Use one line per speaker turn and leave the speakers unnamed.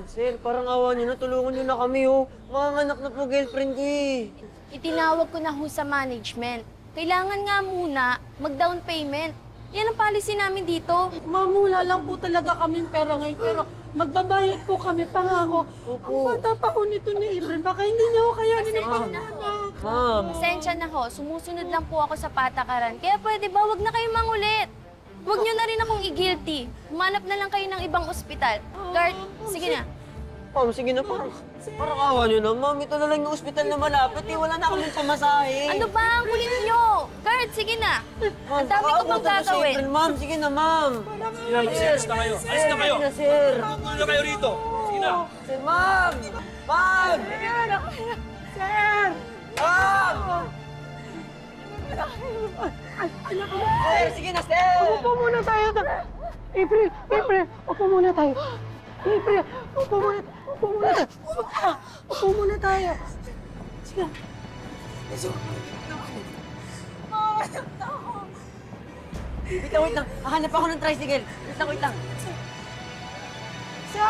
Sir, parang awa niyo na. Tulungan niyo na kami, oh. Manganganak na po girlfriend ko, eh.
Itinawag ko na ho sa management. Kailangan nga muna mag-down payment. Yan ang policy namin dito.
Ma'am, wala lang po talaga kaming pera ngayon, pero magbabayad po kami, pangako.
Opo.
Ang bata pa ko nito ni Ibran, baka hindi niya ako kayanin ng pangako.
Ma'am.
Pasensya na ho, sumusunod lang po ako sa patakaran. Kaya pwede ba, wag na kayong mangulit. Huwag niyo na rin akong i-guilty. Humanap na lang kayo ng ibang ospital. Guard, sige na.
Ma'am, sige na, parang awa niyo na. Ma'am, ito na lang yung ospital na malapit, eh. Wala na kaming pamasahe.
Ano ba ang kulit niyo? Guard, sige na. Ang dami ko pang gagawin.
Ma'am, sige na, ma'am.
Sige na, mag-alis na kayo. Alis na kayo.
Sige na, sir.
Tuloy na kayo rito. Sige na.
Sir, ma'am! Ma'am!
Sir!
Ma'am! Sir, sige na, sir!
Upo muna tayo. April, upo muna tayo. April, upo muna tayo. Upo muna tayo. Sige.
Wait lang. Hahanap ako ng tricycle. Wait lang.
Sir!